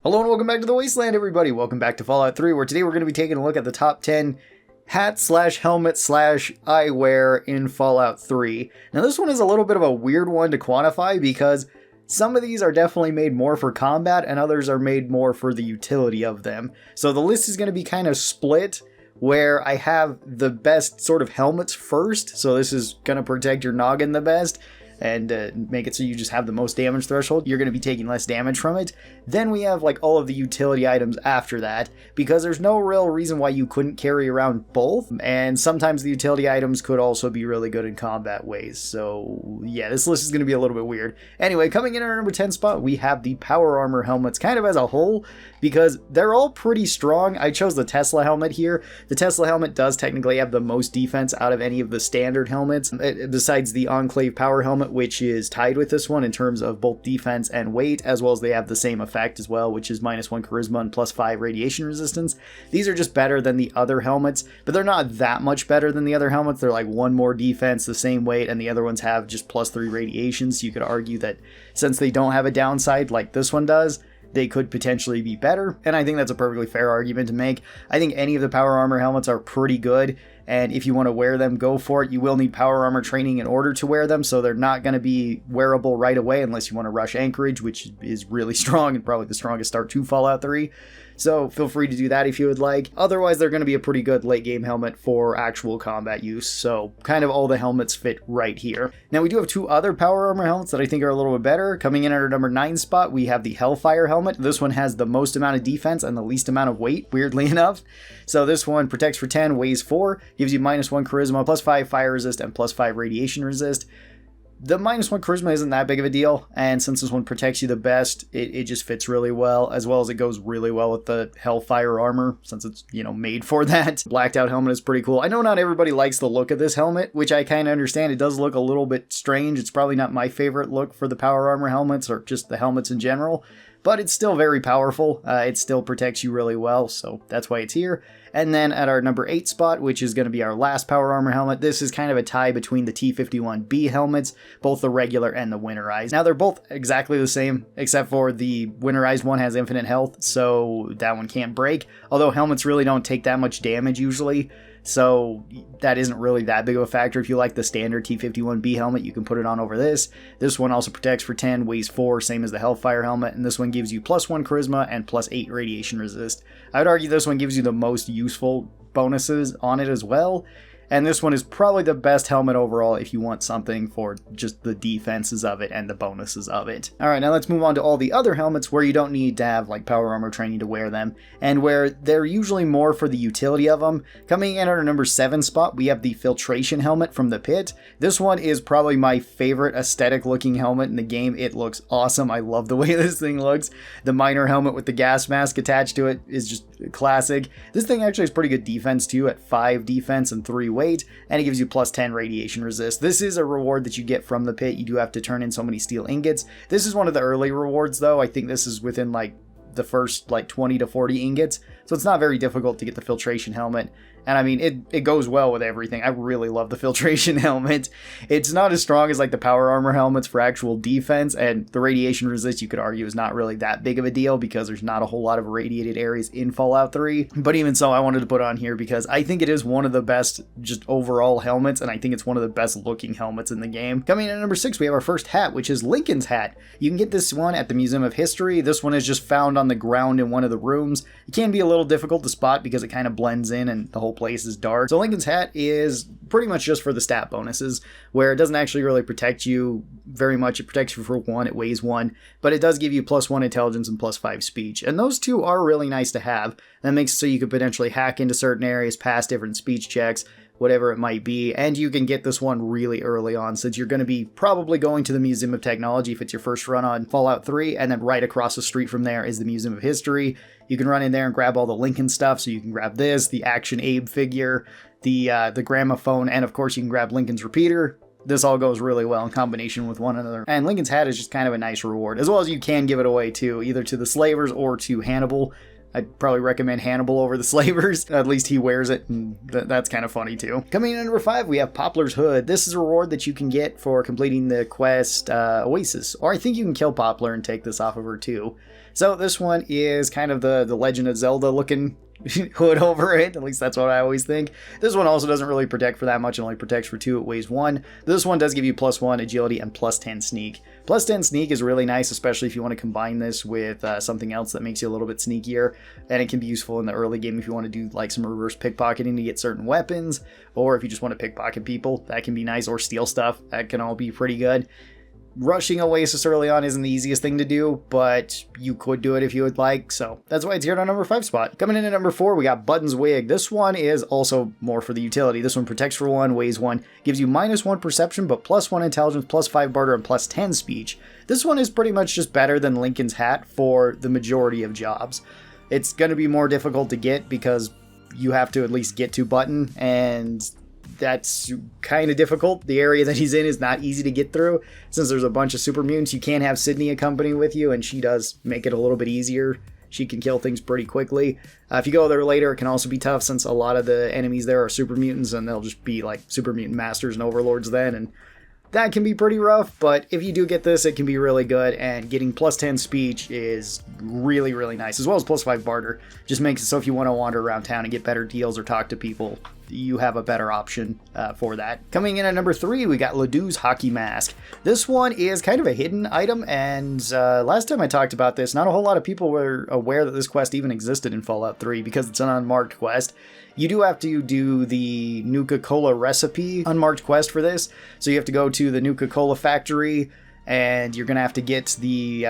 Hello and welcome back to the Wasteland, everybody. Welcome back to Fallout 3, where today we're going to be taking a look at the top 10 hat slash helmet slash eyewear in Fallout 3. Now this one is a little bit of a weird one to quantify because some of these are definitely made more for combat and others are made more for the utility of them. So the list is going to be kind of split, where I have the best sort of helmets first. So this is going to protect your noggin the best and make it so you just have the most damage threshold. You're going to be taking less damage from it. Then we have like all of the utility items after that, because there's no real reason why you couldn't carry around both, and sometimes the utility items could also be really good in combat ways. So yeah, this list is going to be a little bit weird. Anyway, coming in at our number 10 spot, we have the power armor helmets kind of as a whole, because they're all pretty strong. I chose the Tesla helmet here. The Tesla helmet does technically have the most defense out of any of the standard helmets, besides the Enclave power helmet, which is tied with this one in terms of both defense and weight, as well as they have the same effect as well, which is -1 charisma and +5 radiation resistance. These are just better than the other helmets, but they're not that much better than the other helmets. They're like one more defense, the same weight, and the other ones have just +3 radiation. So you could argue that since they don't have a downside like this one does, they could potentially be better, and I think that's a perfectly fair argument to make. I think any of the power armor helmets are pretty good, and if you want to wear them, go for it. You will need power armor training in order to wear them, so they're not going to be wearable right away unless you want to rush Anchorage, which is really strong and probably the strongest start to Fallout 3. So feel free to do that if you would like. Otherwise, they're going to be a pretty good late game helmet for actual combat use. So kind of all the helmets fit right here. Now we do have two other power armor helmets that I think are a little bit better. Coming in at our number 9 spot, we have the Hellfire helmet. This one has the most amount of defense and the least amount of weight, weirdly enough. So this one protects for 10, weighs 4, gives you -1 charisma, +5 fire resist, and +5 radiation resist. The -1 charisma isn't that big of a deal, and since this one protects you the best, it just fits really well as it goes really well with the Hellfire armor, since it's, made for that. Blacked out helmet is pretty cool. I know not everybody likes the look of this helmet, which I kind of understand. It does look a little bit strange. It's probably not my favorite look for the power armor helmets, or just the helmets in general, but it's still very powerful. It still protects you really well, so that's why it's here. And then at our number 8 spot, which is going to be our last power armor helmet, this is kind of a tie between the T-51B helmets, both the regular and the winterized. Now they're both exactly the same, except for the winterized one has infinite health, so that one can't break, although helmets really don't take that much damage usually. So that isn't really that big of a factor. If you like the standard T-51B helmet, you can put it on over this. This one also protects for 10, weighs 4, same as the Hellfire helmet, and this one gives you +1 charisma and +8 radiation resist. I would argue this one gives you the most useful bonuses on it as well. And this one is probably the best helmet overall if you want something for just the defenses of it and the bonuses of it. Alright, now let's move on to all the other helmets where you don't need to have like power armor training to wear them, and where they're usually more for the utility of them. Coming in at our number 7 spot, we have the Filtration Helmet from the Pit. This one is probably my favorite aesthetic looking helmet in the game. It looks awesome. I love the way this thing looks. The miner helmet with the gas mask attached to it is just classic. This thing actually has pretty good defense too, at 5 defense and 3 weight, and it gives you +10 radiation resist. This is a reward that you get from the pit. You do have to turn in so many steel ingots. This is one of the early rewards though. I think this is within like the first 20 to 40 ingots, so it's not very difficult to get the Filtration Helmet. And I mean, it goes well with everything. I really love the Filtration Helmet. It's not as strong as like the power armor helmets for actual defense, and the radiation resist, you could argue, is not really that big of a deal because there's not a whole lot of irradiated areas in Fallout 3. But even so, I wanted to put it on here because I think it is one of the best just overall helmets, and I think it's one of the best looking helmets in the game. Coming in at number 6, we have our first hat, which is Lincoln's hat. You can get this one at the Museum of History. This one is just found on the ground in one of the rooms. It can be a little difficult to spot because it kind of blends in and the whole place is dark. So Lincoln's hat is pretty much just for the stat bonuses, where it doesn't actually really protect you very much. It protects you for 1, it weighs 1, but it does give you +1 intelligence and +5 speech. And those two are really nice to have. That makes it so you could potentially hack into certain areas, pass different speech checks, whatever it might be, and you can get this one really early on, since you're going to be probably going to the Museum of Technology if it's your first run on Fallout 3, and then right across the street from there is the Museum of History. You can run in there and grab all the Lincoln stuff, so you can grab this, the Action Abe figure, the gramophone, and of course you can grab Lincoln's repeater. This all goes really well in combination with one another. And Lincoln's hat is just kind of a nice reward, as well as you can give it away too, either to the slavers or to Hannibal. I'd probably recommend Hannibal over the slavers. At least he wears it, and that's kind of funny too. Coming in at number 5, we have Poplar's Hood. This is a reward that you can get for completing the quest Oasis. Or I think you can kill Poplar and take this off of her too. So this one is kind of the Legend of Zelda looking hood over it. At least that's what I always think. This one also doesn't really protect for that much. It only protects for 2. It weighs 1. This one does give you +1 agility and +10 sneak. +10 sneak is really nice, especially if you want to combine this with something else that makes you a little bit sneakier. And it can be useful in the early game if you want to do like some reverse pickpocketing to get certain weapons. Or if you just want to pickpocket people, that can be nice. Or steal stuff. That can all be pretty good. Rushing Oasis early on isn't the easiest thing to do, but you could do it if you would like, so that's why it's here on number 5 spot. Coming in at number 4, we got Button's Wig. This one is also more for the utility. This one protects for 1, weighs 1, gives you -1 perception, but +1 intelligence, +5 barter, and +10 speech. This one is pretty much just better than Lincoln's Hat for the majority of jobs. It's going to be more difficult to get because you have to at least get to Button, and that's kind of difficult. The area that he's in is not easy to get through. Since there's a bunch of super mutants, you can't have Sydney accompany with you, and she does make it a little bit easier. She can kill things pretty quickly. If you go there later, it can also be tough since a lot of the enemies there are super mutants, and they'll just be like super mutant masters and overlords then, and that can be pretty rough, but if you do get this, it can be really good, and getting +10 speech is really, really nice, as well as +5 barter. Just makes it so if you want to wander around town and get better deals or talk to people, you have a better option for that. Coming in at number 3, we got Ledoux's Hockey Mask. This one is kind of a hidden item, and last time I talked about this, not a whole lot of people were aware that this quest even existed in Fallout 3 because it's an unmarked quest. You do have to do the Nuka-Cola recipe unmarked quest for this, so you have to go to the Nuka-Cola factory, and you're going to have to get the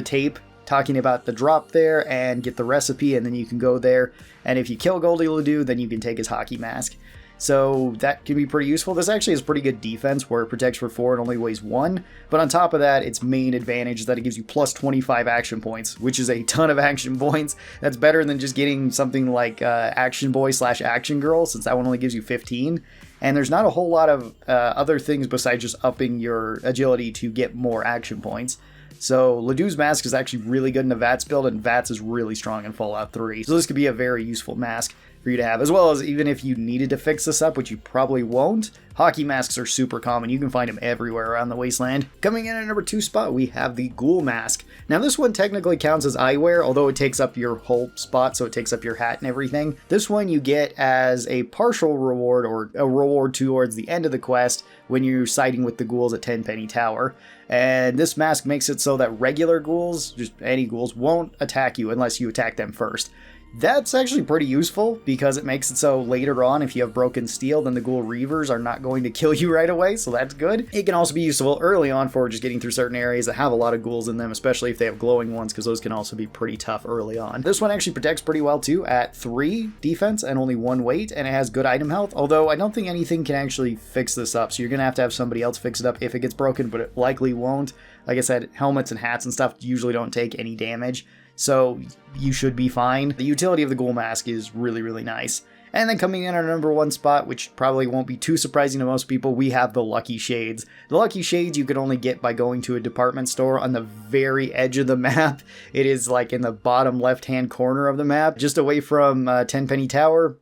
tape talking about the drop there and get the recipe, and then you can go there, and if you kill Goldie Ledoux, then you can take his hockey mask. So that can be pretty useful. This actually has pretty good defense where it protects for 4 and only weighs 1. But on top of that, its main advantage is that it gives you +25 action points, which is a ton of action points. That's better than just getting something like Action Boy / Action Girl, since that one only gives you 15. And there's not a whole lot of other things besides just upping your agility to get more action points. So Ledoux's mask is actually really good in the VATS build, and VATS is really strong in Fallout 3. So this could be a very useful mask for you to have, as well as even if you needed to fix this up, which you probably won't, hockey masks are super common. You can find them everywhere around the Wasteland. Coming in at number 2 spot, we have the Ghoul Mask. Now this one technically counts as eyewear, although it takes up your whole spot, so it takes up your hat and everything. This one you get as a partial reward, or a reward towards the end of the quest when you're siding with the ghouls at Tenpenny Tower. And this mask makes it so that regular ghouls, just any ghouls, won't attack you unless you attack them first. That's actually pretty useful because it makes it so later on, if you have broken steel, then the ghoul reavers are not going to kill you right away, so that's good. It can also be useful early on for just getting through certain areas that have a lot of ghouls in them, especially if they have glowing ones, because those can also be pretty tough early on. This one actually protects pretty well too at 3 defense and only 1 weight, and it has good item health, although I don't think anything can actually fix this up, so you're going to have somebody else fix it up if it gets broken, but it likely won't. Like I said, helmets and hats and stuff usually don't take any damage, so you should be fine. The utility of the Ghoul Mask is really, really nice. And then coming in our number 1 spot, which probably won't be too surprising to most people, we have the Lucky Shades. The Lucky Shades you could only get by going to a department store on the very edge of the map. It is like in the bottom left-hand corner of the map, just away from Tenpenny Tower.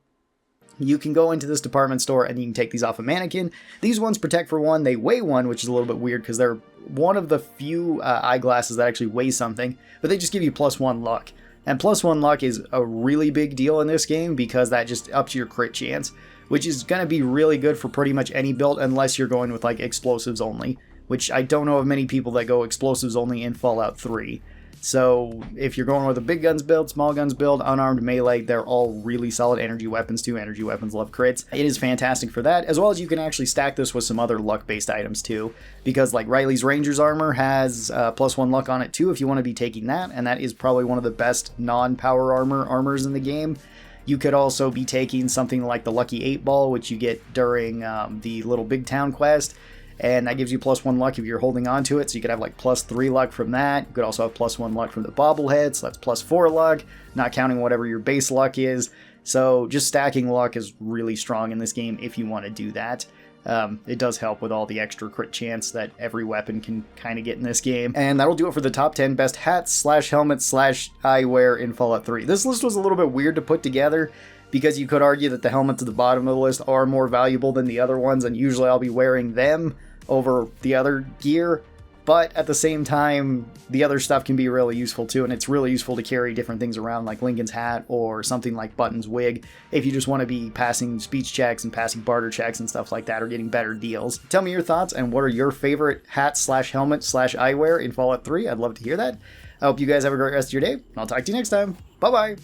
You can go into this department store and you can take these off a mannequin. These ones protect for 1, they weigh 1, which is a little bit weird because they're one of the few eyeglasses that actually weigh something, but they just give you +1 luck. And +1 luck is a really big deal in this game because that just ups your crit chance, which is going to be really good for pretty much any build unless you're going with like explosives only, which I don't know of many people that go explosives only in Fallout 3. So if you're going with a big guns build, small guns build, unarmed melee, they're all really solid. Energy weapons too. Energy weapons love crits. It is fantastic for that, as well as you can actually stack this with some other luck-based items too, because like Riley's Ranger's armor has +1 luck on it too if you want to be taking that, and that is probably one of the best non-power armors in the game. You could also be taking something like the Lucky 8 Ball, which you get during the Little Big Town quest, and that gives you +1 luck if you're holding on to it, so you could have like +3 luck from that. You could also have +1 luck from the bobblehead, so that's +4 luck, not counting whatever your base luck is. So just stacking luck is really strong in this game if you want to do that. It does help with all the extra crit chance that every weapon can kind of get in this game. And that'll do it for the top 10 best hats / helmets / eyewear in Fallout 3. This list was a little bit weird to put together, because you could argue that the helmets at the bottom of the list are more valuable than the other ones, and usually I'll be wearing them over the other gear. but at the same time, the other stuff can be really useful too, and it's really useful to carry different things around like Lincoln's hat or something like Button's wig if you just want to be passing speech checks and passing barter checks and stuff like that, or getting better deals. Tell me your thoughts and what are your favorite hats / helmet / eyewear in Fallout 3. I'd love to hear that. I hope you guys have a great rest of your day, and I'll talk to you next time. Bye-bye!